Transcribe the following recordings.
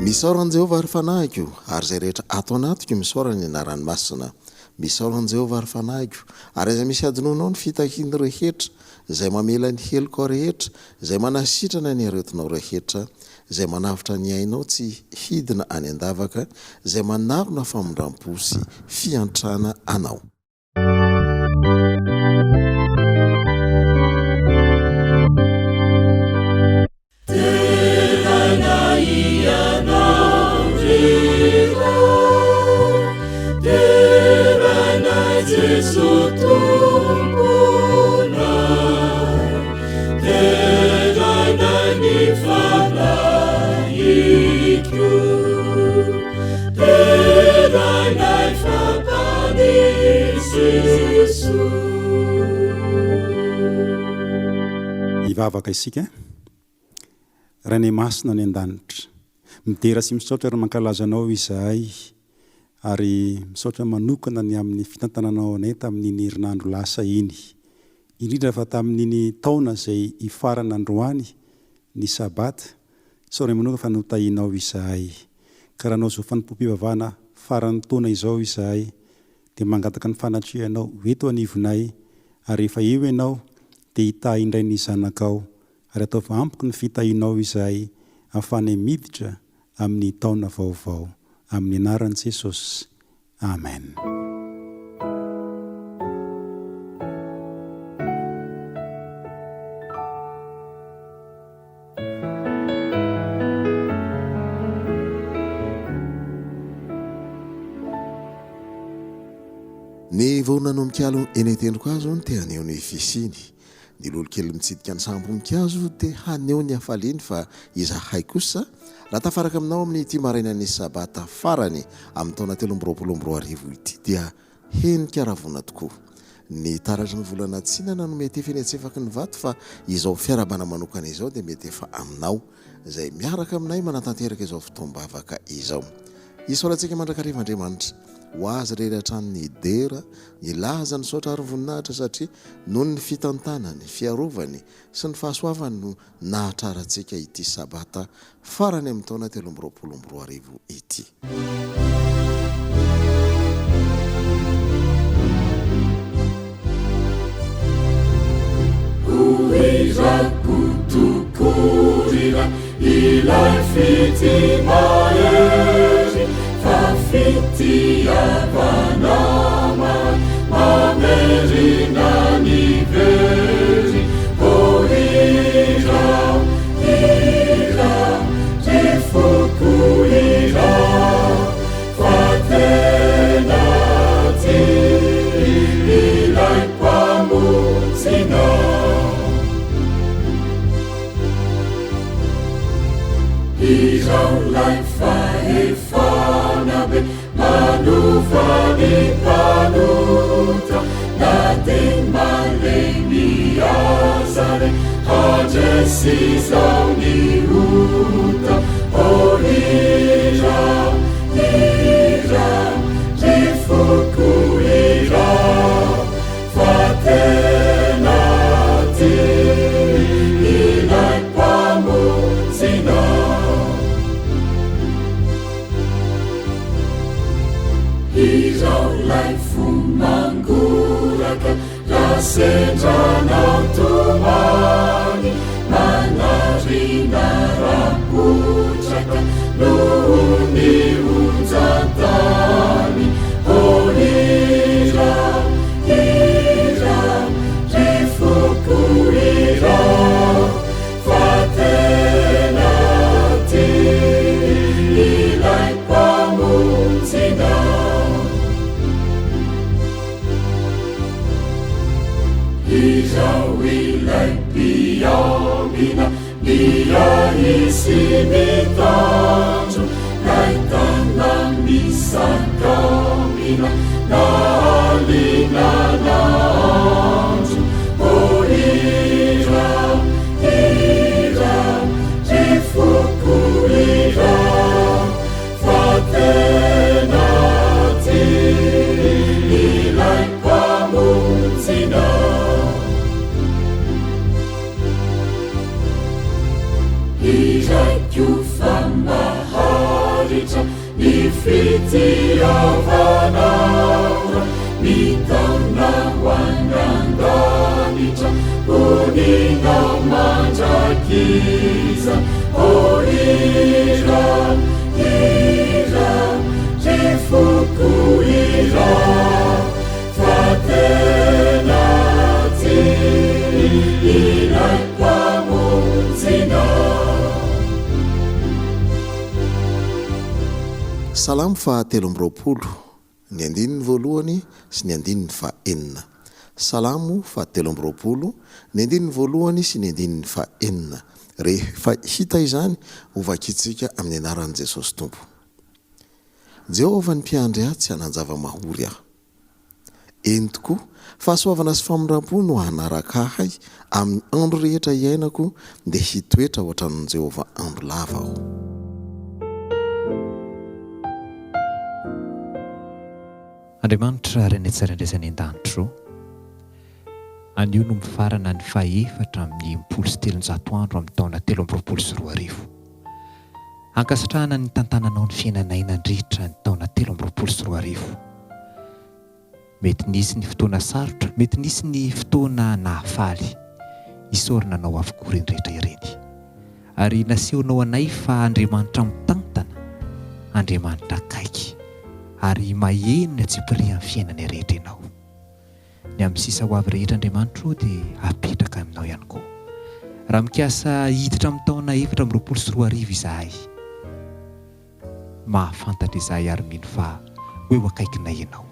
misaoran' Jehovah ary fanahiko ary izay rehetra ato anatiko misaorany anarany masina. Misaoran' Jehovah ary fanahiko ary izay misy adinonao ny fitahiny rehetra izay mamela ny heloko rehetra izay manasitrana ny aretinao rehetra izay manavitra ny ainao tsy hidina any andavaka izay manarona famondram-po sy fiantrana anao. Ivavaka isika raha ny masina ny an-danitra midera sy misaotra raha mankalaza anao izahay ary misaotra manokana ny amin'ny fitantananao anay tamin'iny herinandro lasa iny indrindra fa tamin'iny taona izay ifarana androany ny sabata saotra manokana fa notahinao izahay ka raha anao zao fanompoampivavahana farany taona izao izahay dia mangataka ny fanatrehanao eto anivonay ary rehefa eo ianao dia hitahy indray ny zanakao ary ataova ampoko ny fitahinao izahay ahafanay miditra amin'ny taona vaovao amin'ny anaran'i Jesosy. Amen. Ny voninahim-boninkazo eny tendroko azo ny te haneho ny fisiny. Ny lolokely mitsidika ny samboninkazo te haneho ny hafaliany fa izahay kosa raha tafaraka aminao amin'ny ity marainan'ny sabata farany amin'ny taona 2024 ity dia henika ravona tokoa. Ny taratry ny volana tsinana no mety efa etsefaka ny vato fa izao fiarabana manokana izao dia mety efa aminao izay miaraka aminay manatanteraka izao fotoam-bavaka izao. Isaorantsika mandrakarivan'Andriamanitra ho azy rehetratrany dera ny laza ny saotra ary voninahitra satria noho ny fitantanany fiarovany sy ny fahasoavany no nahatrarantsika ity sabata farany amin'ny taona 2024 ity. Kutukurira ilai fiti maeri fa fiti avanama mamerina niveri ira tifuku ira fatenati ilai pamutsina Irau lai faefanabe manuvani panuta natin maleni azare hajesizau ni uta o ira rifuku ira fatenati ilai pamutsina Irau lai fumanguraka rasentranau tumani manarina raputraka nuni unjatani o ira rifuku ira fatenati ilai pamutsina Irau ilai piamina dia isi mitani fiavanao mitana hoanandanitra oninao mandrakiza ira rifoko ira fatena ty ilay mpamonjina. Salamo fa 320 ny andininy voalohany sy ny andininy fa enina. Salamo fa 320 ny andininy voalohany sy ny andininy fa enina. Rehefa hita izany ovakitsika amin'ny anaran'i Jesosy Tompo. Jehovah ny mpiandry ahy tsy hananjava mahory aho. Eny tokoa fahasoavana sy famindram-po no hanaraka ahy amin'ny andro rehetra iainako dia hitoetra ohatran'ny Jehovah andro lava aho. Andriamanitra reny tsaraindraisany an-danitro, anio no mifarana ny faefatra amin'ny 17 andro amin'ny taona 2024. Ankasitrahana ny tantananao ny fiainanay nandritra ny taona 2024. Mety nisy ny fotoana sarotra, mety nisy ny fotoana nahafaly, isorina anao avokoa ireny rehetra ireny. Ary nasehonao anay fa Andriamanitra mitantana, Andriamanitra akaiky, ary maheno tsy pria amin'ny fiainana rehetra ianao. Ny amin'ny sisa ho avy rehetra Andriamanitra dia apetraka aminao ihany koa. Raha mikasa hiditra amin'ny taona 2024 izahay, mahafantatra izahay ary mino fa hoe ho akaikinay ianao.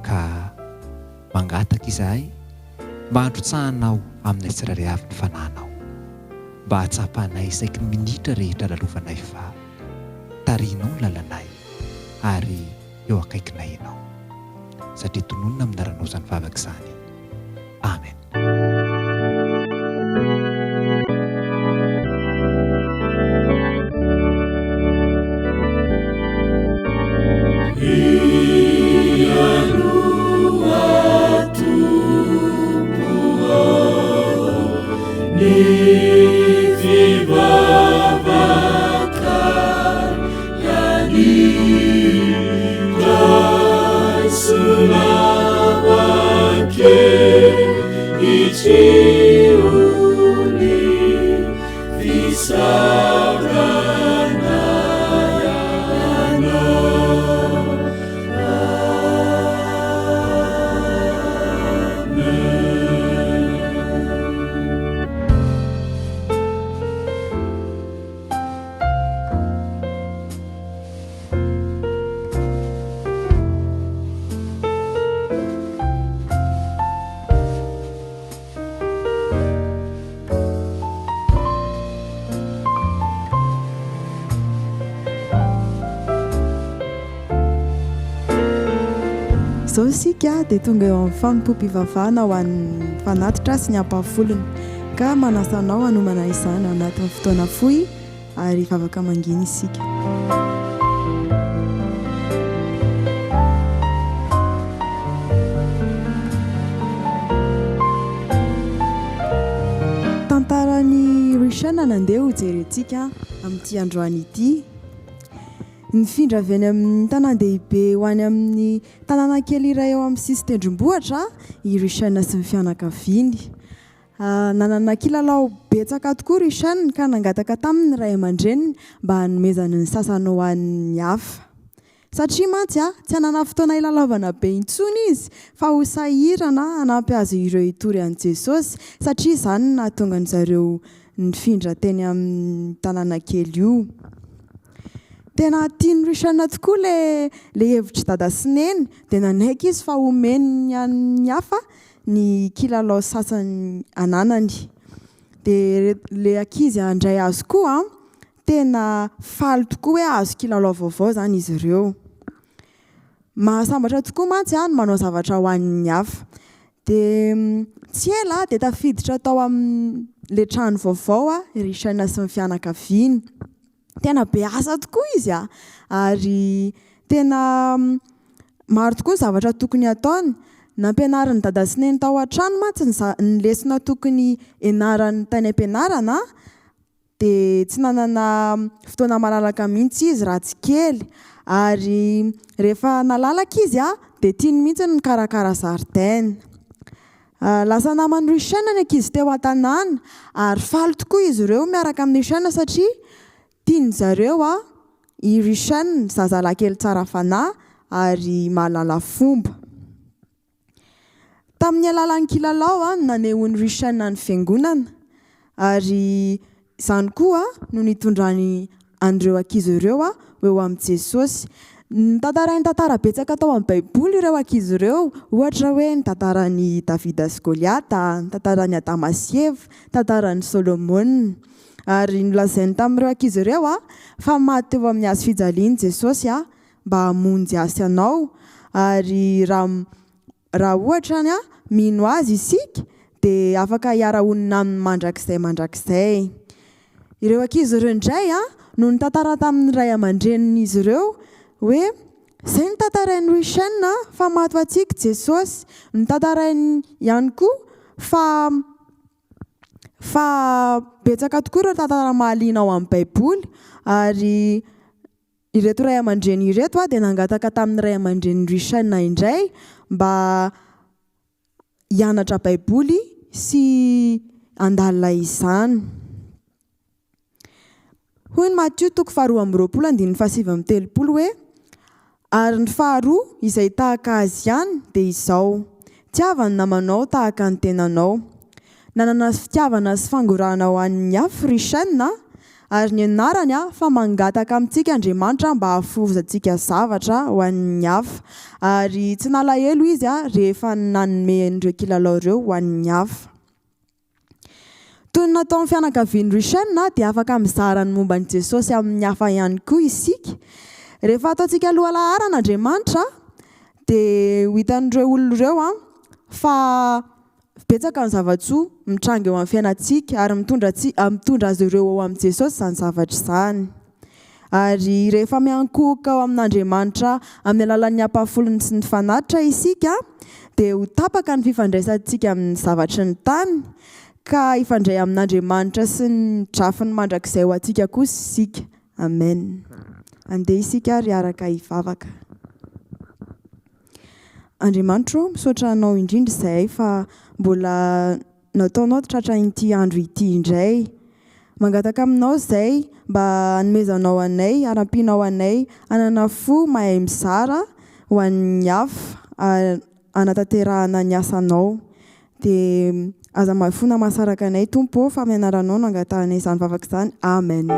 Ka mangataka izahay mba handrotsahanao amin'ny tsirairay avy ny fanahinao, mba hatsapanay isaiky ny minitra rehetra lalovanay fa tarihinao ny lalanay ary eo akaikinay ianao, satria tononona amin'ny aranao izany vavaka izany. Amen. Zao isika dia tonga eo amin'ny fanompoampivavahana ho an'ny fanatitra sy ny ampahafolony, ka manasanao hanomana izany ao anatin'ny fotoana fohy ary vavaka mangina isika. Tantarany Richard nandeha ho jerentsika amin'ity androany ity. Nifindra avy any amin'ny tanan-dehibe ho any amin'ny tanàna kely iray eo amin'ny sisy tendrombohitra i Richard sy ny fianakaviany. Nanana kilalao betsaka tokoa Richard ka nangataka tamin'ny ray aman-dreniny mba hanomezany ny sasany ho an'ny hafa. Satria mantsy tsy hanana fotoana ilalaovana be intsony izy fa ho sahirana hanampy azy ireo hitory an'i Jesosy, satria izany nahatonga an'zareo nifindra teny amin'ny tanàna kely io. Tena tiany Richard tokoa le hevitry dada sy neny, dia nanaiky izy fa omeny ny hafa ny kilalao sasany ananany. Dia le ankizy andray azy koa tena faly tokoa hoe azo kilalao vaovao zany izy ireo. Mahasambatra tokoa mantsy ny manao zavatra ho an'ny hafa. Dia tsy ela dia tafiditra tao amin'le trano vaovao Richard sy ny fianakaviany. Tena be asa tokoa izy ary tena maro tokoa zavatra tokony ataony. Nampianarany dada sy neny tao an-trano mantsy ny lesona tokony ianarany tany am-pianarana, dia tsy nanana fotoana malalaka mihitsy izy raha tsy kely, ary rehefa nalalaka izy a dia tiany mihitsy ny karakara zaridaina. Lasa namany Richard ny ankizy teo an-tanàna ary faly tokoa izy ireo miaraka amin'ny Richard satria tiany zareo a i Richard zazalahy kely tsara fanahy ary mahalala fomba. Tamin'ny alalan'ny kilalao a nanehon'ny Richard ny fiangonana ary izany koa no nitondrany an'ireo ankizy ireo eo amin'ny Jesosy. Nitantarainy tantara betsaka tao amin'ny Baiboly ireo ankizy ireo, ohatra hoe ny tantaran'i Davida sy Goliata, ny tantaran'i Adama sy Eva, tantaran'i Solomona. Ary nolazainy tamin'ireo ankizy ireo fa maty teo amin'ny hazo fijaliany Jesosy mba hamonjy asy anao, ary raha ohatra ny mino azy isika dia afaka hiara-honina amin'ny mandrakizay. Ireo ankizy ireo indray no nitantara tamin'ny ray aman-drenin'izy ireo hoe izay nitantarain'ny Richard fa maty ho antsika Jesosy, nitantarainy ihany koa fa betsaka tokoa ireo tantara mahaliana ao amin'ny Baiboly, ary ireto ray aman-dreny ireto dia nangataka tamin'ny ray aman-drenin'ny Richard indray mba hianatra Baiboly sy andalina izany. Hoy ny Matthieu 2:27 hoe ary ny faharoa izay tahaka azy ihany dia izao: tiava ny namanao tahaka ny tenanao. Nanana fitiavana sy fangorana ho an'ny hafa Richard ary ny anarany fa mangataka amintsika Andriamanitra mba hafozantsika zavatra ho an'ny hafa, ary tsy nalahelo izy rehefa nanome an'ireo kilalao ireo ho an'ny hafa. Toy ny nataon'ny fianakavian'ny Richard dia afaka mizara ny momba an'i Jesosy amin'ny hafa ihany koa isika. Rehefa ataontsika aloha laharan'Andriamanitra dia ho hitan'ireo olona ireo fa betsaka ny zava-tsoa mitranga eo amin'ny fiainantsika ary mitondra azy ireo ao amin'ny Jesosy izany zavatra izany. Ary rehefa miankohoka ao amin'Andriamanitra amin'ny alalan'ny ampahafolony sy ny fanatitra isika dia ho tapaka ny fifandraisantsika amin'ny zavatry ny tany, ka ifandray amin'Andriamanitra sy ny drafiny mandrakizay ho antsika kosa isika. Amen. Andeha isika ary araka hivavaka. Andriamanitra, misaotra anao indrindra izay fa mbola nataonao tratra ity andro ity indray. Mangataka aminao izay mba hanomezanao anay, hanampianao anay hanana fo mahay mizara ho an'ny hafa, hanatanterahana ny asanao. Dia aza mahafona mahasaraka anay Tompo fa amin'ny anaranao no angatahanay izany vavaka izany. Amen.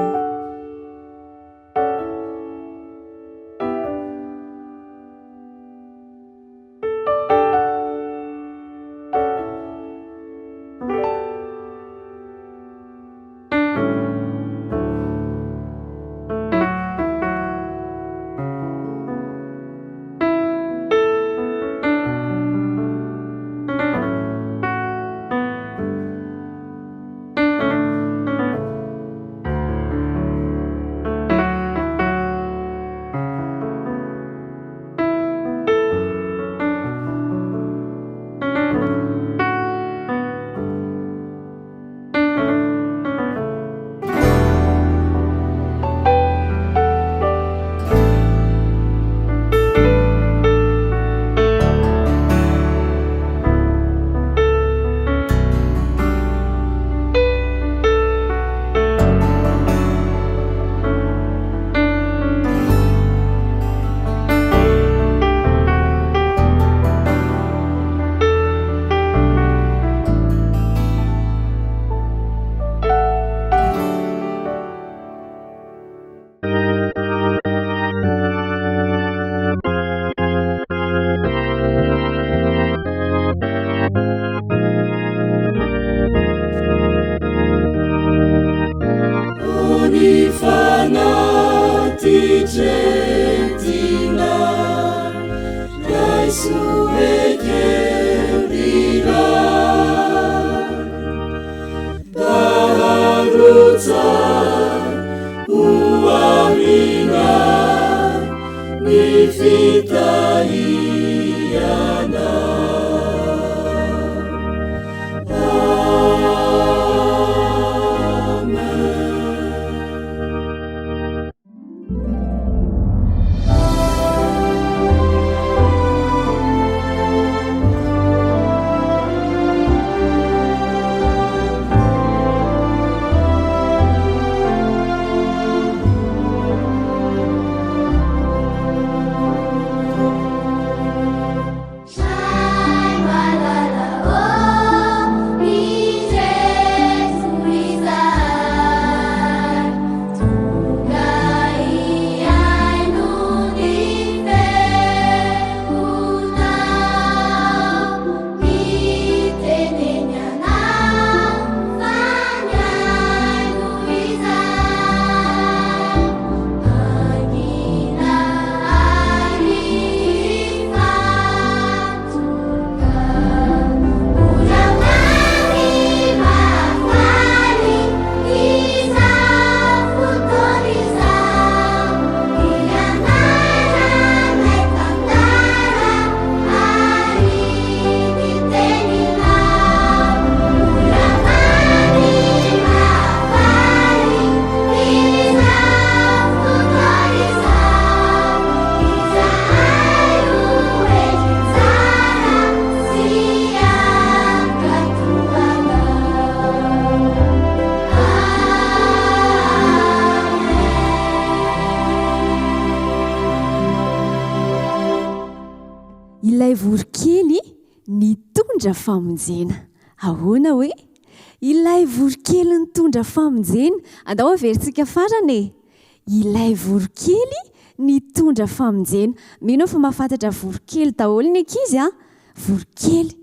ilay vorokely nitondra famonjena. Ahoana hoe ilay vorokely nitondra famonjena? Andao averintsika farany e. Ilay vorokely nitondra famonjena. Mino fa mahafantatra vorokely daholo ny ankizy a. Vorokely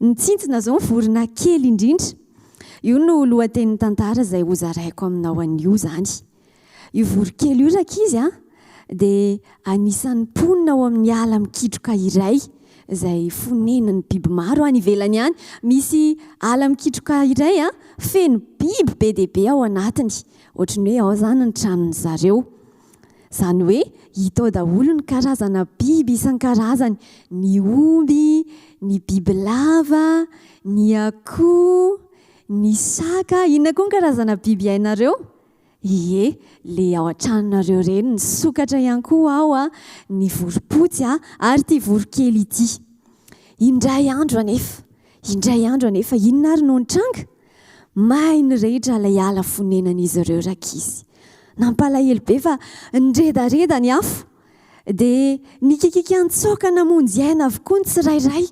nitsintsina zao vorona kely indrindra. Io no lohatenin'ny tantara izay hozaraiko aminao an'io zany. Io vorokely io rakizy a dia anisan'ny mponina ao amin'ny ala mikitroka iray izay fonenan'ny biby maro any ivelany any. Misy ala mikitroka iray a feno biby be dia be ao anatiny. Ohatran'ny hoe ao zany ny tranony zareo. Zany hoe hita ao daholo ny karazana biby isan-karazany. Ny omby, ny bibilava, ny akoho, ny saka. Inona koa ny karazana biby hainareo? Ie, le ao an-tranonareo reny. Ny sokatra ihany koa ao a, ny vorompotsy a, ary ity vorokely ity. Indray andro anefa inona ary no nitranga? Mainy rehetra ilay ala fonenan'izy ireo rakizy. Nampalahelo be fa niredareda ny afo dia nikikika an-tsoaka namonjy aina avokoa ny tsirairay.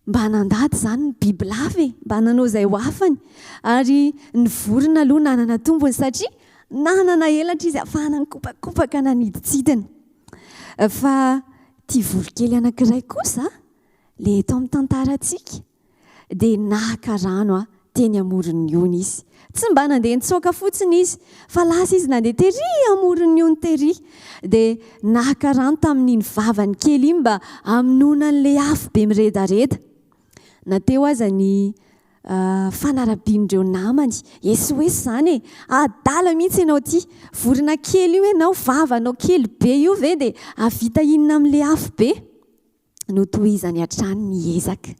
Mba nandady zany ny bibilava mba nanao izay ho afany. Ary ny vorona aloha nanana tombony satria nanana elatra izy ahafahana nikopakopaka naniditsidina. Fa ity vorokely anankiray kosa le eto amin'ny tantarantsika dia naka rano teny amoron'ny ony izy. Tsy mba nandeha nitsoaka fotsiny izy fa lasa izy nandeha tery amoron'ny ony tery. Dia naka rano tamin'iny vavany kely iny mba hamonoanan'ilay afo be miredareda. Nateo aza ny fanarabian'ireo namany. SOS zany e, adala mihitsy ianao ty. Vorona kely io ianao, vavanao kely be io ve dia avita inona amin'ilay afo be? Notohizany hatrany niezaka.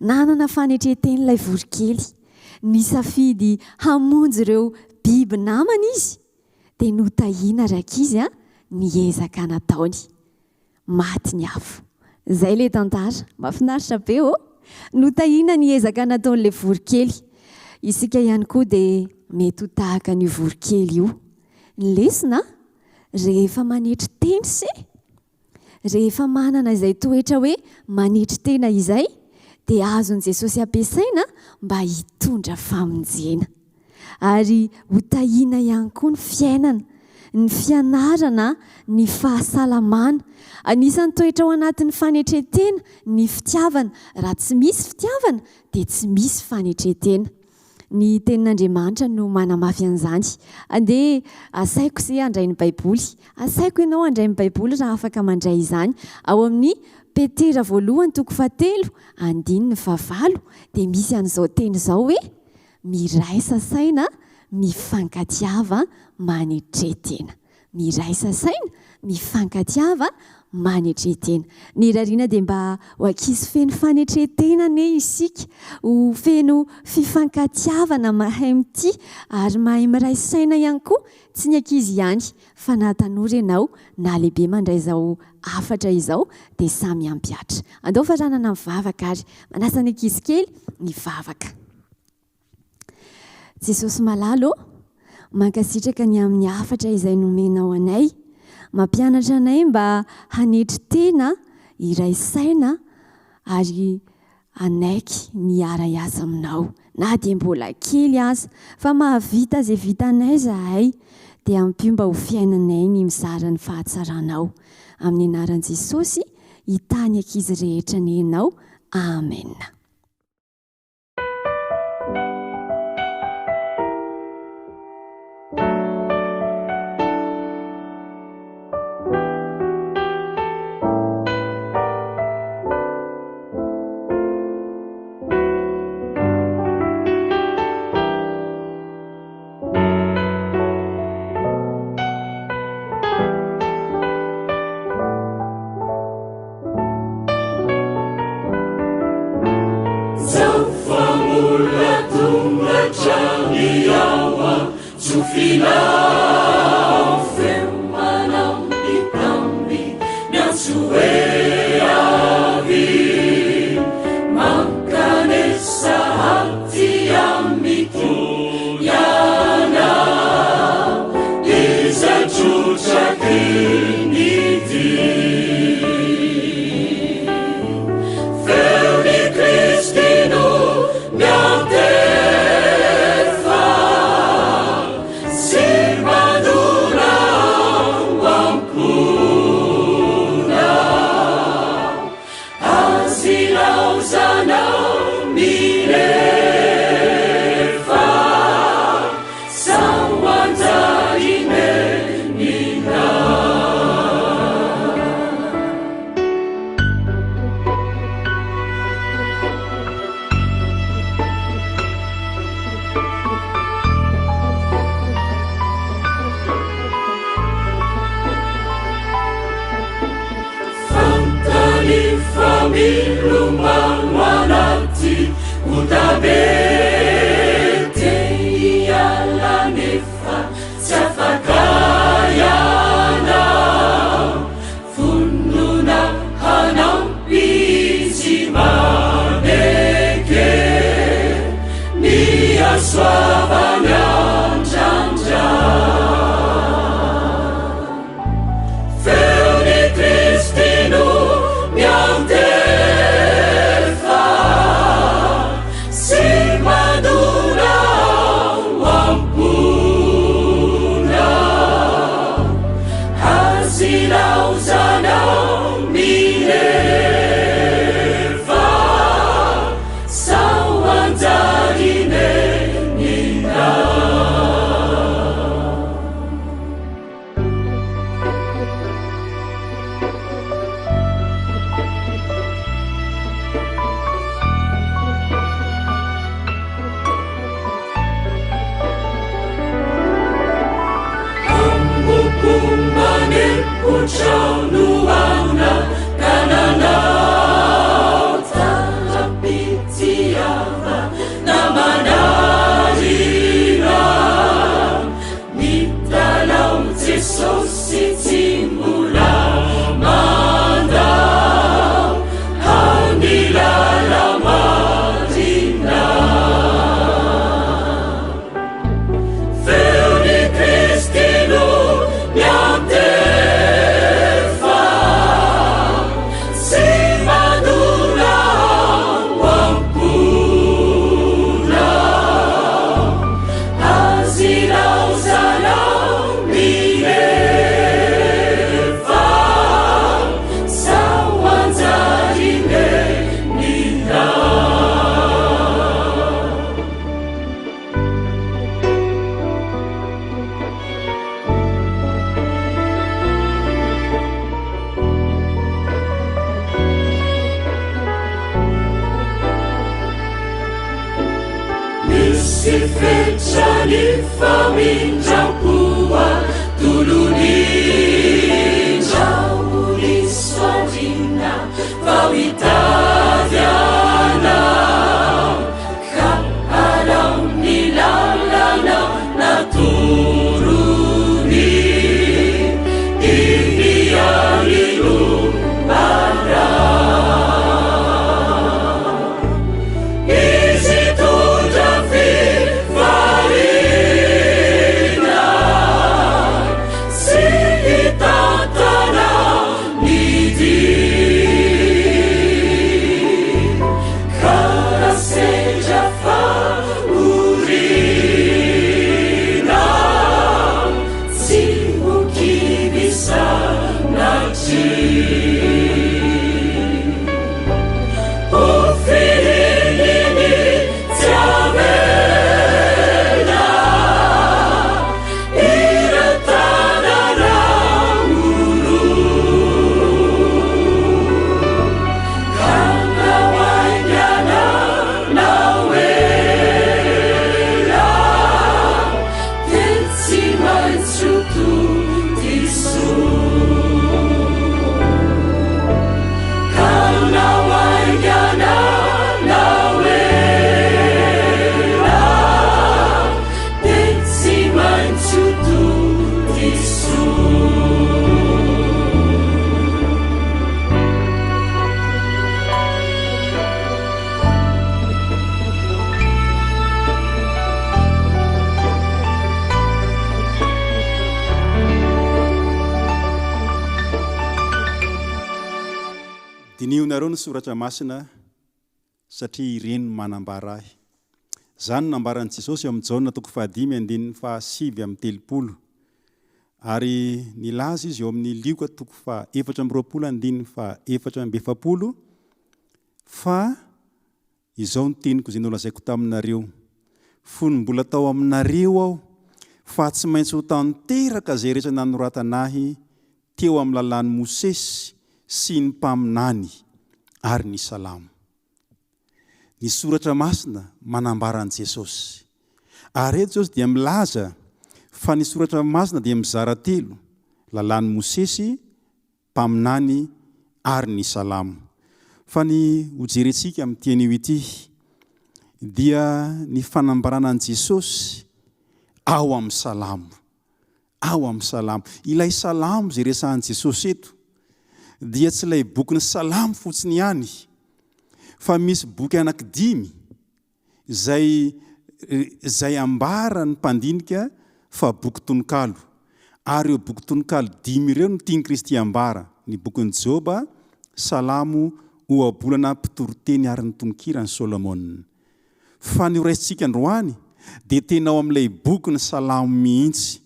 Nanana fanetreteny ilay vorokely. Nisafidy hamonjy ireo biby namany izy. Dia notahina rakizy niezaka nataony. Maty ny afo. Zay le tantara. Mahafinaritra be ô. Notahina niezaka nataon'ilay vorokely. Isika ihany koa dia mety ho tahaka ny vorokely io. Ny lesona rehefa manetry teny se. Rehefa manana izay toetra hoe manetry tena izay dia azon'i Jesosy ampiasaina mba hitondra famonjena. Ary ho tahina ihany koa ny fiainana, ny fianarana, ny fahasalamana. Anisan'ny toetra ao anatin'ny fanetretena ny fitiavana. Raha tsy misy fitiavana dia tsy misy fanetretena. Ny tenin'Andriamanitra no manamafy an'izany. Andeha asaiko se handray ny Baiboly. Asaiko ianao handray ny Baiboly raha afaka mandray izany. Ao amin'ny Petera 1:9-9 dia misy an'izao teny izao hoe miraisa saina mifankatiava manetretena. Miraisa saina mifankatiava manetretena. Ny rariana dia mba ho ankizy feno fanetretena ne isika, ho feno fifankatiavana mahay mity ary mahay miray saina ihany koa. Tsy ny ankizy ihany fa na tanora ianao na lehibe mandray izao afatra izao dia samy ampiatra. Andao faranana mivavaka ary manasa ny ankizy kely mivavaka. Jesosy malalo mankasitraka ny amin'ny afatra izay nomenao anay. Mampianatra anay mba hanetry tena, iray saina ary anaiky niara-iasa aminao. Na dia mbola kely aza fa mahavita izay vitanay zahay dia ampio mba ho fiainanay ny mizara ny fahatsaranao. Amin'ny anaran'i Jesosy hitany ankizy rehetra ny ianao. Amen. dinionareo ny soratra masina satria ireny manambara ahy zany nambaran'i Jesosy amin'ny Jaona 5:7 ary nilaza izy eo amin'ny Lioka 4:7 fa izao ny teniko izay nolazaiko taminareo fony mbola tao aminareo aho fa tsy maintsy ho tanteraka izay rehetra nanoratanahy teo amin'ny lalàn'i Mosesy sy ny mpaminany ary ny salamo. Ny soratra masina manambaran'i Jesosy. Ary eto Jesosy dia milaza fa ny soratra masina dia mizara telo, lalàn'i Mosesy, mpaminany ary ny salamo. Fa ny hojerentsika amin'ny teny ity, dia ny fanambarana an' Jesosy ao amin'ny salamo. Ao amin'ny salamo. Ilay salamo zay resahan' Jesosy eto dia tsy ilay boky ny salamo fotsiny ihany, fa misy boky anankidimy zay ambara ny mpandinika fa boky tononkalo. Ary eo boky tononkalo 5 ireo no tiany Kristy ambara. Ny bokin'ny Joba, salamo, ohabolana, mpitoroteny ary ny tononkira ny Solomon. Fa ny raisintsika androany dia tena ao amin'ilay boky ny salamo mihitsy.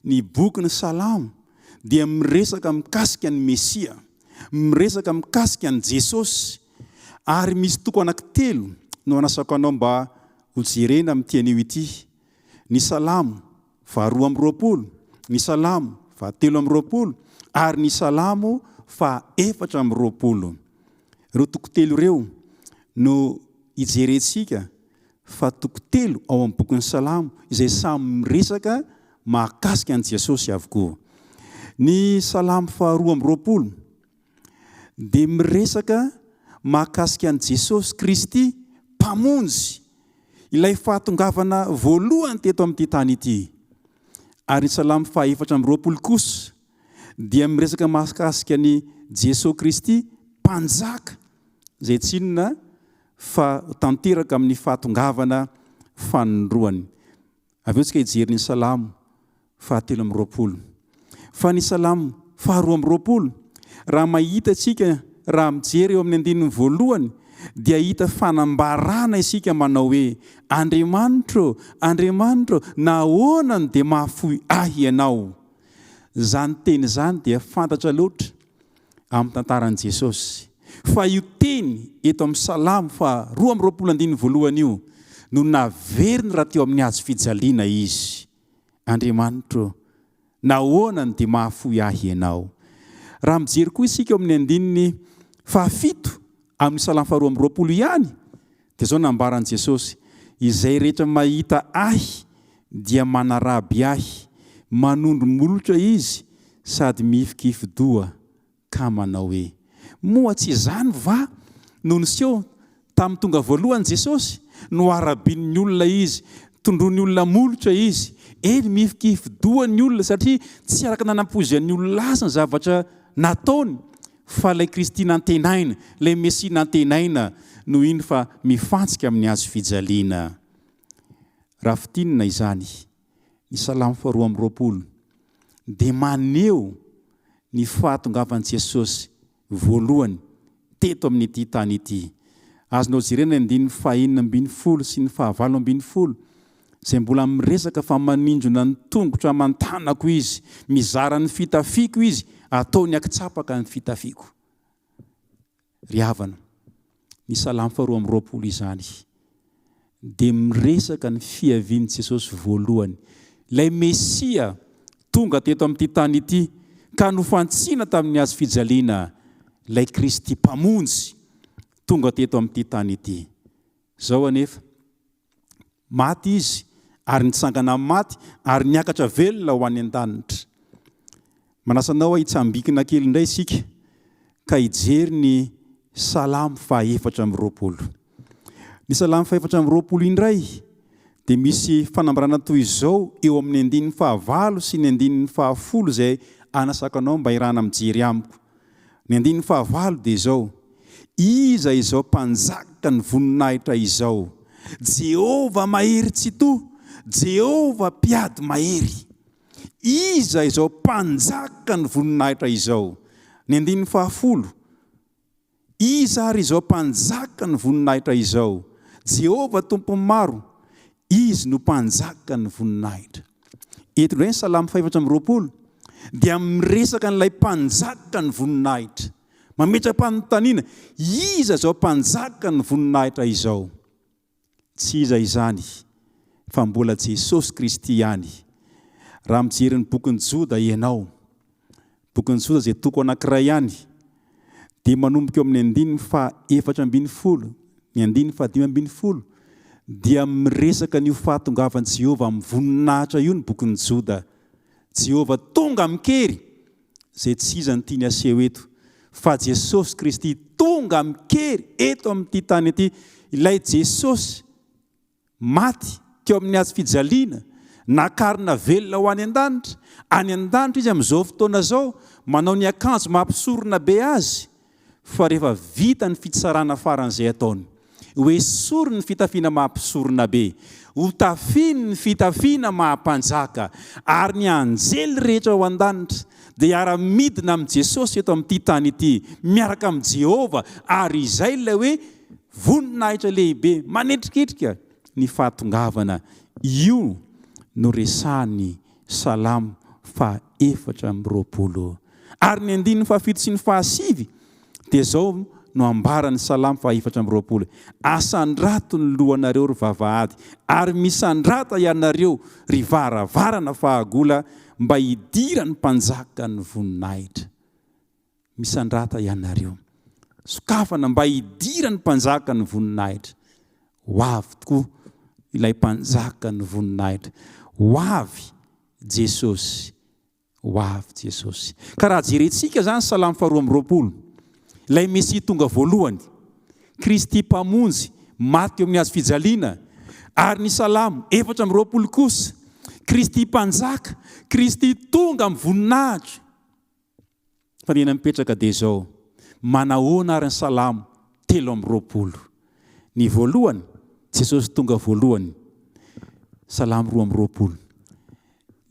Ny boky ny salamo dia miresaka mikasika ny Mesia, miresaka mikasika ny Jesosy, ary misy toko anankitelo no anasako anao mba hojerena amin'ity anio ity. Ny salamo 2:20, ny salamo 7:20 ary ny salamo 4:20. Ireo toko telo ireo no hijerentsika fa toko telo ao amin'ny bokin'ny salamo izay samy miresaka mahakasika an' Jesosy avokoa. Ny salamo 2:20 dia miresaka mahakasika an' Jesosy Kristy mpamonjy, ilay fahatongavana voalohany teto amin'ity tany ity. Ary ny salamo 4:20 kosa dia miresaka mahakasika ny Jesosy Kristy mpanjaka, zay tsy inona fa tanteraka amin'ny fahatongavana fanondroany. Avy eo tsika hijery ny salamo 4:20. Fa ny salamo 2:20 raha mahita tsika, raha mijery eo amin'ny andininy voalohany, dia hita fanambarana isika manao hoe: Andriamanitro, Andriamanitro, nahoana no dia mahafoy ahy ianao? Zany teny zany dia fantatra loatra amin'ny tantaran'i Jesosy. Fa io teny eto amin'ny salamo 2:20 io no naveriny raha teo amin'ny hazo fijaliana izy. Andriamanitro, nahoana no dia mahafoy ahy ianao? Raha mijery koa isika amin'ny andininy 7 amin'ny salamo 2:20 ihany, dia zao nambaran'i Jesosy: izay rehetra mahita ahy dia manaraby ahy, manondro molotra izy sady mihifikifidoha ka manao hoe. Moa tsy izany va no niseho tamin'ny tonga voalohany Jesosy? No arabian'ny olona izy, tondroany olona molotra izy, eny mihifikifidoha ny olona, satria tsy araka nanampoizan'ny olona lasa ny zavatra nataony, fa ilay Kristy nantenaina, ilay Mesia nantenaina no iny fa mifantsika amin'ny hazo fijaliana. Raha fitinina izany, ny salamo 2:20 dia maneho ny fahatongavan'i Jesosy voalohany teto amin'ity tany ity. Azonao jerena ny 4:20 sy ny 5:20 izay mbola miresaka fa manindrona ny tongotra aman-tanako izy, mizara ny fitafiko izy, ataony akitsapaka ny fitafiko. Ry havana, ny salamo 2:20 izany dia miresaka ny fiavian'i Jesosy voalohany, ilay Mesia tonga teto amin'ity tany ity ka nofantsiana tamin'ny hazo fijaliana, ilay Kristy mpamonjy tonga teto amin'ity tany ity. Zao anefa maty izy ary nitsangana maty ary niakatra velona ho any an-danitra. Manasanao hitsambikina kely indray isika ka hijery ny salamo 4:20. Ny salamo 4:20 indray dia misy fanambarana toy izao eo amin'ny andininy 9 sy ny andininy 10 izay anasako anao mba irana mijery amiko. Ny andininy 9 dia izao: iza izao mpanjaka ny voninahitra izao? Jehova mahery tsy toa, Jehova mpiady mahery. Iza izao mpanjaka ny voninahitra izao? Ny andininy 10: iza ary izao mpanjaka ny voninahitra izao? Jehova tompony maro, izy no mpanjaka ny voninahitra. Eto indray ny salamo 4:20 dia miresaka n'ilay mpanjaka ny voninahitra, mametra-panontaniana: iza izao mpanjaka ny voninahitra izao? Tsy iza izany fa mbola Jesosy Kristy ihany. Raha mijery ny bokin'ny Joda ianao, bokin'ny Joda izay toko anankiray ihany, dia manomboka eo amin'ny andininy 4:20, ny andininy 5:20 dia miresaka n'io fahatongavan'i Jehova amin'ny voninahitra io ny bokin'ny Joda. Jehova tonga mikery, izay tsy iza ny tiany aseho eto, fa Jesosy Kristy tonga mikery eto amin'ity tany ity. Ilay Jesosy maty teo amin'ny azy fijaliana nakarina velona ho any an-danitra. Any an-danitra izy amin'izao fotoana zao manao ny akanjo mampisorona be azy, fa rehefa vita ny fitsarana faran'izay ataony, hoe sorony ny fitafiana mampisorona be, ho tafiny ny fitafiana mahampanjaka, ary ny anjely rehetra ao an-danitra dia ara-midina amin'i Jesosy eto amin'ity tany ity, miaraka amin'i Jehova, ary izay ilay hoe voninahitra lehibe manetrikitrika ny fahatongavana. Io no resahany Salamo 420. Ary ny 7 sy ny 7 dia zao no ambarany Salamo 420. Asandrato ny lohanareo ry vavahady, ary misandrata ianareo ry varavarana fahagola, mba hidira ny mpanjaka ny voninahitra. Misandrata ianareo, sokafana mba hidira ny mpanjaka ny voninahitra. Ho avy tokoa ilay mpanjaka ny voninahitra. Ho avy Jesosy, ho avy Jesosy. Ka raha jerentsika zany Salamo 420, ilay Mesia tonga voalohany, Kristy mpamonjy maty eo amin'ny azy fijaliana, ary ny Salamo 420 kosa, Kristy mpanjaka, Kristy tonga amin'ny voninahitra. Fa nena mipetraka dia zao, manahoana ary ny Salamo 320. Ny voalohany, Jesosy tonga voalohany, Salamo 220.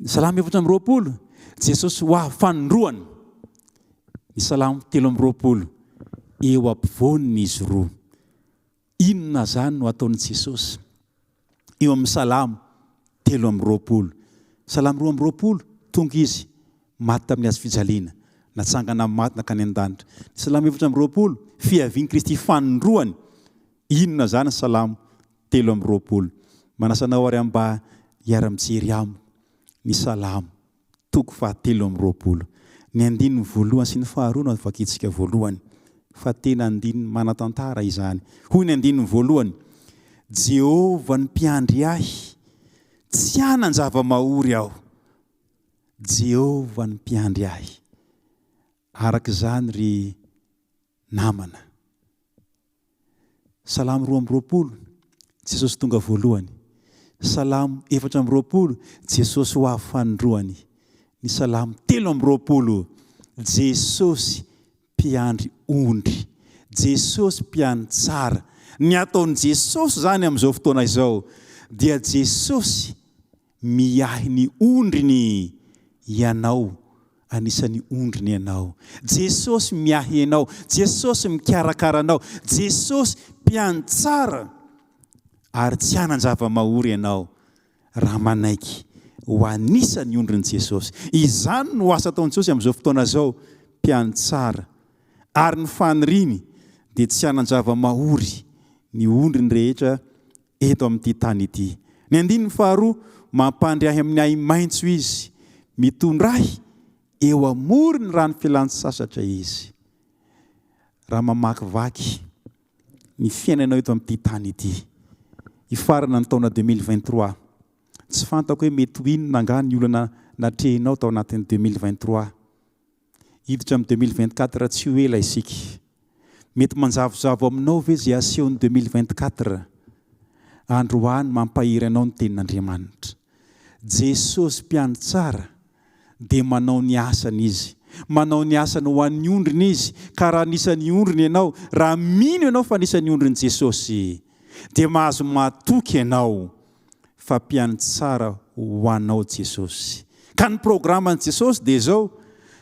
Salamo 420, Jesosy ho avy fanondroany. Ny Salamo 320, eo ampovoany izy roa. Inona zany no ataon'i Jesosy eo amin'ny Salamo 320? Salamo 220, tonga izy maty tamin'ny azy fijaliana, natsangana maty nakany an-danitra. Salamo 420, fiavian'i Kristy fanondroany. Inona zany Salamo 320? Manasanao ary mba hiara-mijery amiko ny Salamo toko 420. Ny 120 sy ny 2 no vakitsika voalohany, fa tena 1 manatantara izany. Hoy ny 120, Jehova ny mpiandry ahy, tsy hanan-java-mahory aho. Jehova ny mpiandry ahy. Araka izany ry namana. Salamo 220, Jesosy tonga voalohany. Salamo 420, Jesosy ho avy fanondroany. Ny Salamo 320, Jesosy mpiandry ondry, Jesosy mpiandry tsara. Ny ataon'i Jesosy zany amin'izao fotoana izao dia Jesosy miahy ny ondriny ianao, anisan'ny ondriny ianao. Jesosy miahy ianao, Jesosy mikarakara anao, Jesosy mpiandry tsara, ary tsy hanan-java-mahory ianao raha manaiky ho anisan'ny ondrin'i Jesosy. Izany no asa ataon'i Jesosy amin'izao fotoana izao, mpiandry tsara. Ary ny faniriny dia tsy hanan-java-mahory ny ondriny rehetra eto amin'ity tany ity. Ny 12, mampandry ahy amin'ny ahy maitso izy, mitondra ahy eo amorony rano fialan-tsasatra izy. Raha mamakivaky ny fiainanao eto amin'ity tany ity, ifarana ny taona 2023, tsy fantako hoe mety ho inona nga ny olana natrehinao tao anatin'ny 2023. Hiditra amin'ny 2024 tsy ho ela isika. Mety manjavozavo aminao ve zay asehon'ny 2024? Androany mampahiry anao ny tenin'Andriamanitra. Jesosy mpiandry tsara dia manao ny asany izy, manao ny asany ho an'ny ondriny izy. Ka raha nisan'ny ondriny ianao, raha mino ianao fa nisan'ny ondriny Jesosy, dia mahazo matoky ianao fa mpiandry tsara ho anao Jesosy. Ka ny programan'i Jesosy dia zao,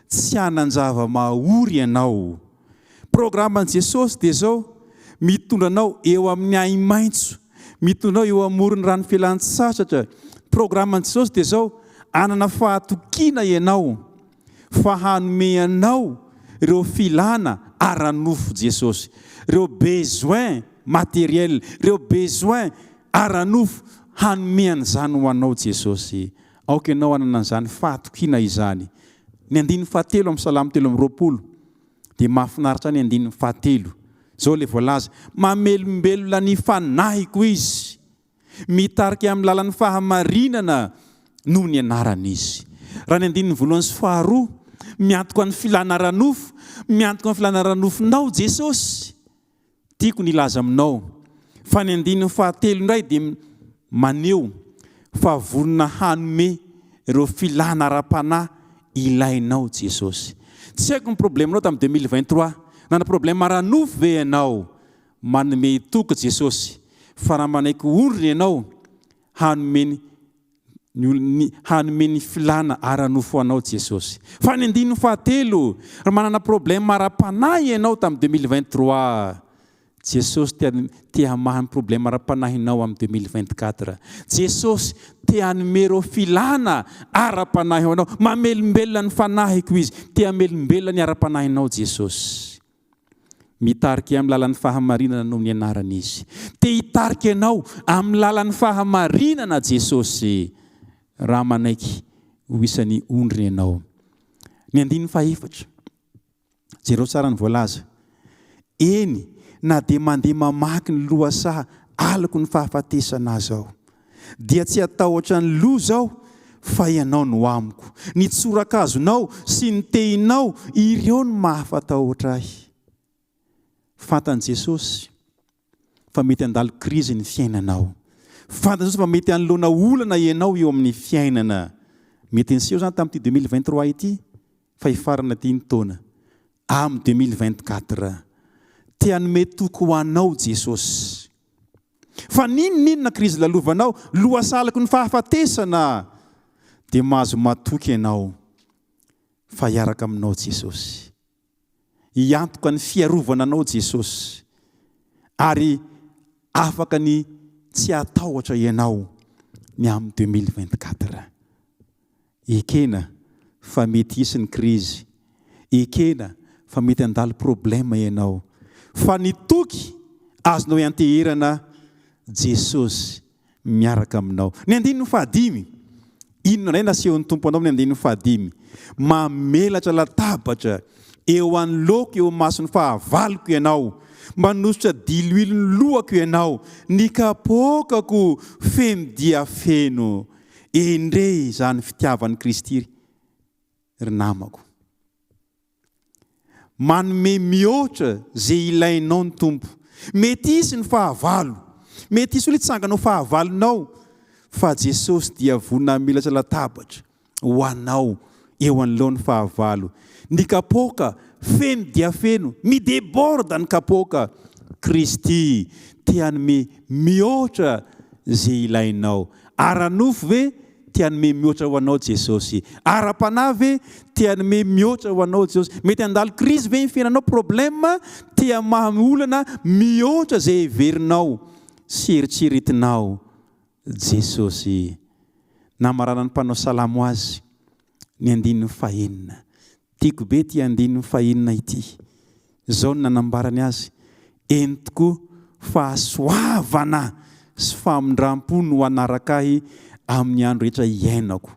tsy hanan-java-mahory ianao. Programan'i Jesosy dia zao, mitondra anao eo amin'ny ahy maitso, mitondra eo amorony rano fialan-tsasatra. Programan'i Jesosy dia zao, anana fahatokiana ianao, fa hanome anao ireo filana ara-nofo Jesosy, ireo besoin matériel, ireo besoin ara-nofo, hanome an'izany ho anao Jesosy. Aoka ianao anana an'izany fahatokiana izany. Ny 7 amin'ny Salamo 320 dia mahafinaritra ny 7. Zao le voalaza, mamelombelona ny fanahiko izy, mitarika amin'ny lalan'ny fahamarinana noho ny anarana izy. Raha ny 12, miantoka ny filana ara-nofo, miantoka ny filana ara-nofonao Jesosy, tiako nilaza aminao. Fa ny 7 indray dia maneho fa vonona hanome ireo filana ara-panahy ilainao Jesosy. Tsy haiko ny problemanao tamin'ny 2023 nana problema ranofo ve ianao manome toky Jesosy fa raha manaiky ondriny ianao hanome ny filana ara-nofo anao Jesosy. Fa ny andininy fahatelo raha manana problema ara-panahy ianao tamin'ny 2023 Jesosy te hamaha ny problema ara-panahinao amin'ny 2024. Jesosy te hanome ireo filana ara-panahy anao, mamelombelona ny fanahiko izy, te hamelombelona ny ara-panahinao Jesosy. Mitarika amin'ny lalan'ny fahamarinana noho ny anarana izy. Te hitarika ianao amin'ny lalan'ny fahamarinana Jesosy. Raha manaiky ho isan'ny ondriny ianao. Ny andininy fahaefatra. Jereo tsara ny voalaza. Eny na dia mandeha mamaky ny lohasaha alako ny fahafatesana azy aho. Dia tsy atahotra ny loza aho fa ianao no amiko. Ny tsorakazonao sy ny tehinao ireo no mahafatahotra ahy. Fantany Jesosy fa mety handalo krizy ny fiainanao. Fantany Jesosy fa mety hanoloana olana ianao eo amin'ny fiainana. Mety niseho zany tamin'ity 2023 ity fa hifarana ity ny taona. Amin'ny 2024 te hanome toky ho anao Jesosy. Fa ninona krizy lalovanao, lohasalako ny fahafatesana, dia mahazo matoky ianao fa hiaraka aminao Jesosy. Hiantoka ny fiarovana anao Jesosy. Ary afaka ny tsy atahotra ianao ny amin'ny 2024. Ekena fa mety hisy ny krizy. Ekena fa mety handalo problema ianao. Fa ny toky azonao ianteherana Jesosy miaraka aminao. Ny andininy fahadimy. Inona indray nasehon'ny tompo anao ny andininy fahadimy. Mamelatra latabatra eo anoloko eo mason'ny fahavaloko ianao. Manositra diloilo ny lohako ianao. Ny kapokako feno dia feno. Endre zany fitiavan'ny Kristy ry namako. Manome mihoatra zay ilainao ny tompo. Mety hisy ny fahavalo. Mety hisy olona itsanganao fahavalonao. Fa Jesosy dia vonina milatra latabatra ho anao eo anoloan'ny fahavalo. Ny kapoka feno dia feno. Mideborda ny kapoka. Kristy te hanome mihoatra zay ilainao. Ara-nofo ve te hanome mihoatra ho anao Jesosy. Ara-panahy ve te hanome mihoatra ho anao Jesosy. Mety handalo krizy ve ny fiainanao, problema, te hamaha olana mihoatra zay heverinao sy eritreretinao Jesosy. Namarana ny mpanao salamo azy ny andininy fahenina. Tiako be ty andininy fahenina ity. Zao ny nanambarany azy. Eny tokoa fahasoavana sy famindram-po no anaraka ahy amin'ny andro rehetra iainako.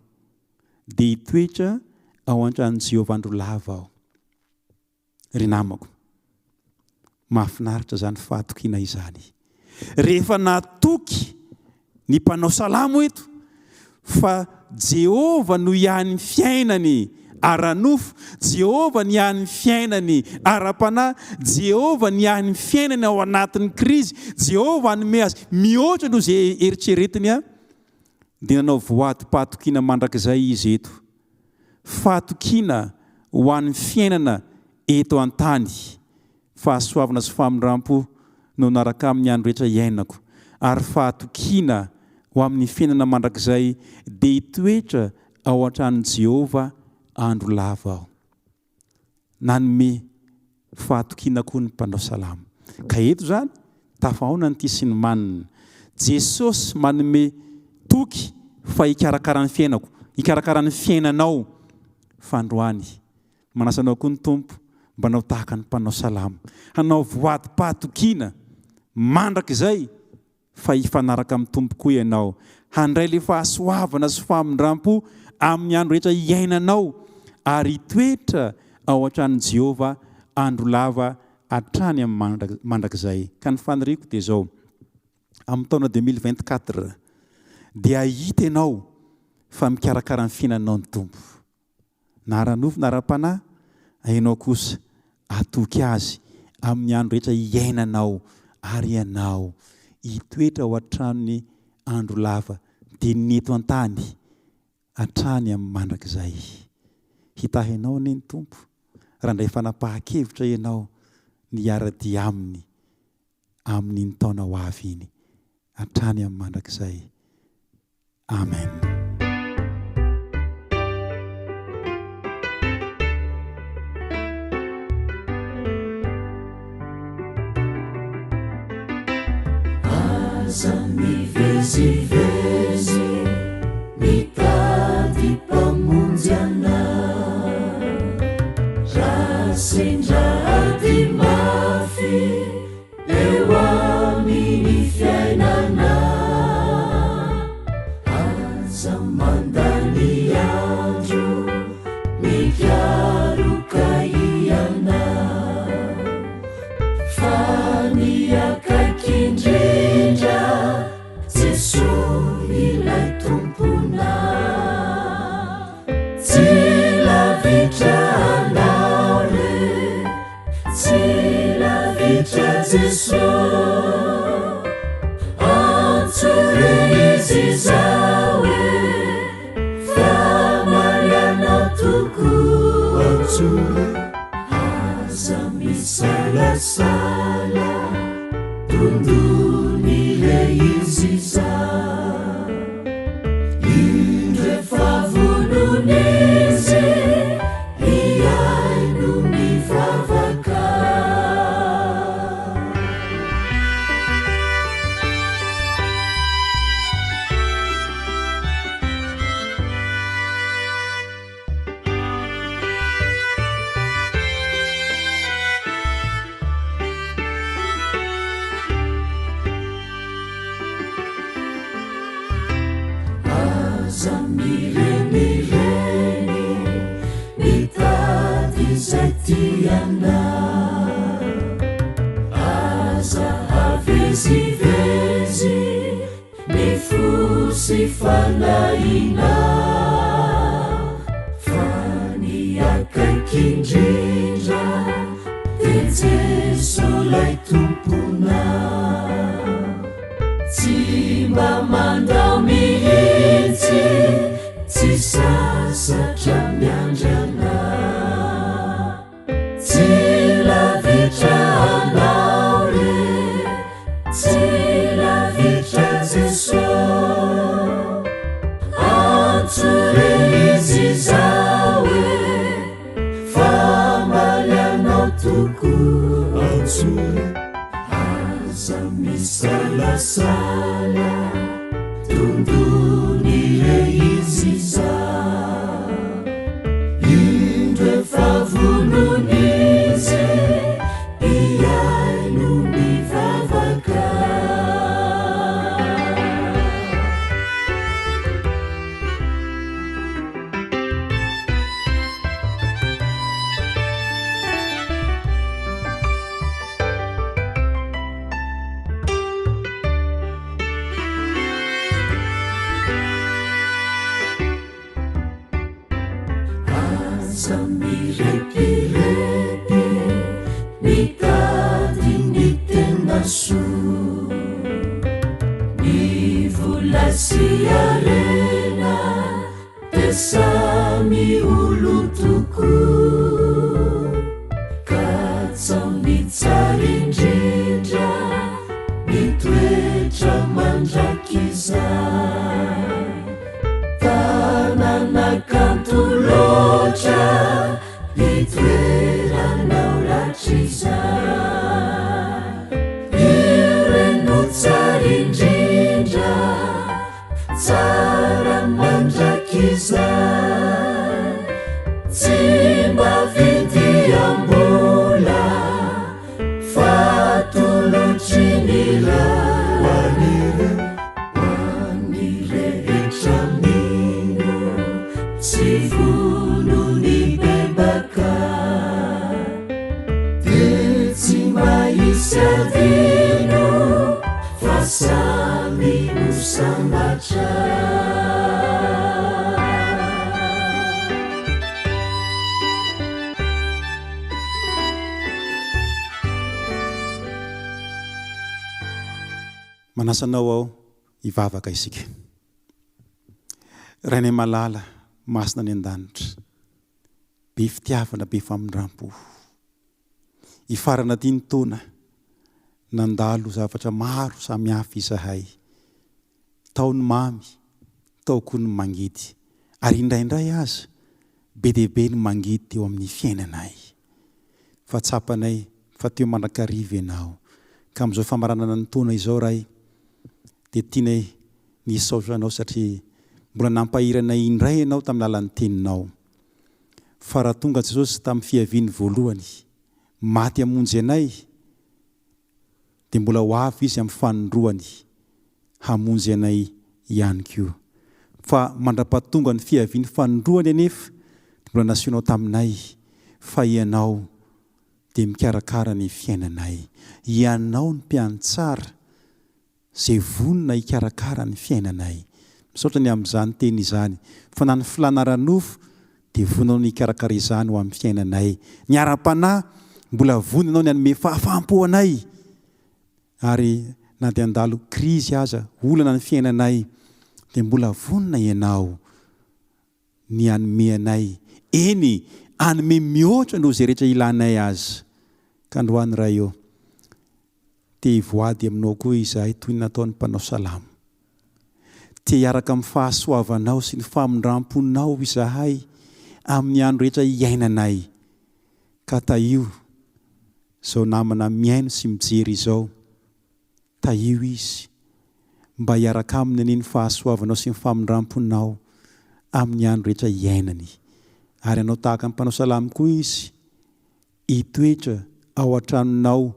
Dia hitoetra ao an-trano Jehovah andro lava aho. Ry namako, mahafinaritra zany fahatokiana izany. Rehefa natoky ny mpanao salamo eto fa Jehovah no ihany fiainany ara-nofo, Jehovah ny ihany fiainany ara-panahy, Jehovah ny ihany fiainany ao anatin'ny krizy, Jehovah hanome azy mihoatra no zay eritreretiny dia nanao voadim-pahatokiana mandrakizay izy eto. Fahatokiana ho an'ny fiainana eto an-tany. Fahasoavana sy famindram-po no naraka amin'ny andro rehetra iainako. Ary fahatokiana ho amin'ny fiainana mandrakizay dia hitoetra ao an-tranon'i Jehovah andro lava aho. Nanome fahatokiana koa ny mpanao salamo. Ka eto zany tafahoana ny ty sy ny manina. Jesosy manome toky fa hikarakara ny fiainako, hikarakara ny fiainanao. Fandroany manasanao koa ny tompo mba nao tahaka ny mpanao salamo. Hanao voadim-pahatokiana mandrakizay fa hifanaraka amin'ny tompo koa ianao. Handray le fahasoavana sy famindram-po amin'ny andro rehetra iainanao. Ary toetra ao an-tranon'i Jehovah andro lava hatrany amin'ny mandrakizay. Ka ny faniriko dia zao. Amin'ny taona 2024 dia hahita ianao fa mikarakara ny fiainanao ny tompo. Na ara-nofo na ara-panahy, hainao kosa atoky azy amin'ny andro rehetra iainanao ary ianao hitoetra ao an-tranony andro lava dia neto an-tany hatrany amin'ny mandrakizay. Hitahinao ny tompo raha ndray fanapahan-kevitra ianao niara-dia aminy amin'ny taona ho avy iny hatrany amin'ny mandrakizay. Amen. Aza mivezivezy mitady mpamonjy anao, raha sendrady mafy eo amin'ny fiainana. Aza mandany andro mikaroka ianao, fa ny akaiky indrindra Jesosy ilay tompona. Tsy lavitra anao re, tsy lavitra Jesosy, antsory izy zao e, fa marianao tokoa antsory. Aza misalasala tondony le izy zao, indre favononizy iay no mivavaka. Aza mirenireny mitady izay tianao, aza havezivezy mifosy fanahina, fa ny akaiky indrindra dia Jesosy lay tompona. Tsy mba mandao mihitsy, tsy sasatra miandrana, tsy lavitra anao re, tsy lavitra Jesosy, antsory izy zao e, fa marianao tokoa antsory. Aza misalasala tondony le izy zao, indre favononizy iay no mivavaka. Aza mirepirepi mitady ny tena soa, ny vola sy arena dia samy olo tokoa, ka tsao ny tsara indrindra mitoetra mandrakizay. Tanana kanto loatra itoeranao ratrizay, ireno tsara indrindra tsara mandrakizay. Tsy mba vidy ambola fa tolotry ny raha hoan'ny rehetra mino, tsy vonony bebaka, dia tsy mahisy adino fa samy ho sambatra. Manasanao aho ivavaka isika. Rainay malala masina ny an-danitra, be fitiavana be famindram-po. Ifarana ty ny taona nandalo zavatra maro samihafa izahay. Tao ny mamy, tao koa ny mangidy. Ary indraindray aza be dehibe ny mangidy eo amin'ny fiainanay. Fa tsapanay fa teo mandrakariva ianao. Ka amin'izao famaranana ny taona izao ray, dia tianay nisaotra anao satria mbola nampahiranay indray ianao tamin'ny lalan'ny teninao. Fa raha tonga Jesosy tamin'ny fiaviany voalohany, maty hamonjy anay, dia mbola ho avy izy amin'ny fanondroany hamonjy anay ihany koa. Fa mandra-pahatonga ny fiaviany fanondroany anefa, mbola nasianao taminay fa ianao dia mikarakara ny fiainanay. Ianao ny mpiantsara izay vonona hikarakara ny fiainanay. Misaotra ny amin'izany teny izany, fa na ny filanaranofo dia vonanao ny hikarakara izany ho amin'ny fiainanay. Ny ara-panahy mbola vonanao ny hanome fahafaham-po anay. Ary na dia handalo krizy aza olana ny fiainanay, dia mbola vonona ianao ny hanome anay. Eny, hanome mihoatra noho izay rehetra ilanay azy. Ka androany raha eo, te hivoady aminao koa izahay toy ny nataon'ny mpanao salamo. Te hiaraka amin'ny fahasoavanao sy ny famindram-ponao izahay amin'ny andro rehetra iainanay. Ka taio izao namana miaino sy mijery izao, taio izy mba hiaraka aminy aniny fahasoavanao sy ny famindram-ponao amin'ny andro rehetra iainany. Ary anao tahaka ny mpanao salamo koa izy, hitoetra ao an-tranonao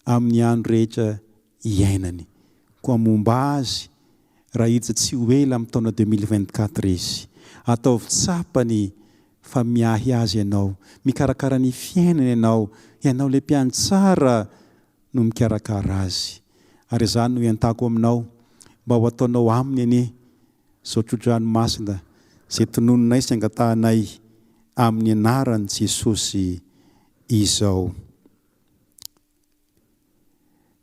amin'ny andro rehetra iainany. Koa momba azy, raha izy tsy ho ela amin'ny taona 2024 izy, ataovy tsapany fa miahy azy ianao, mikarakara ny fiainany ianao, ianao le mpiantsara no mikarakara azy. Ary izany no iantako aminao mba ho ataonao aminy anie izao tsodranomasina izay tonononay sy angatahanay amin'ny anaran'i Jesosy izao.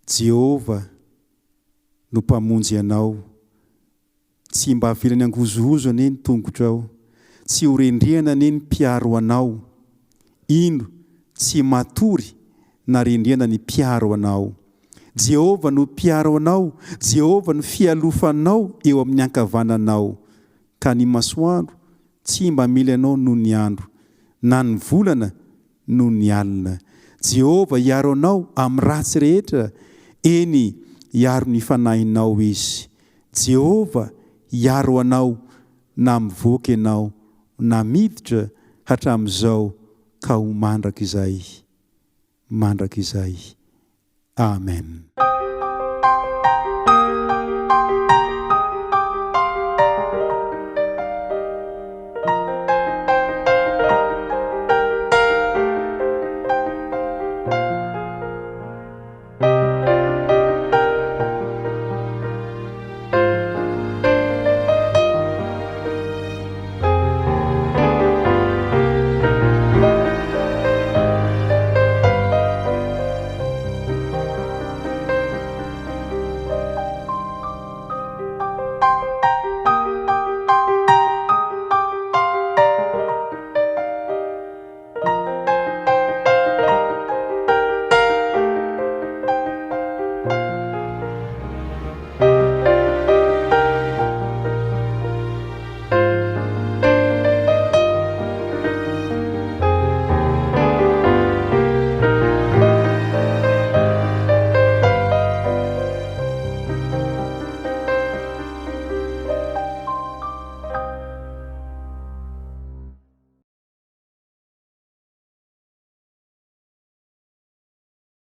Jehova no mpamonjy anao, tsy mba havelany angozohozo anie ny tongotrao, tsy ho rendrehana anie ny mpiaro anao. Ino tsy matory na rendrehana ny mpiaro anao. Jehova no mpiaro anao, Jehova no fialofanao eo amin'ny ankavananao. Ka ny masoandro tsy mba mila anao noho ny andro, na ny volana noho ny alina. Jehova hiaro anao amin'ny ratsy rehetra, eny hiaro ny fanahinao izy. Jehova hiaro anao na mivoaka ianao na miditra hatramin'izao ka ho mandrakizay. Mandrakizay. Amen.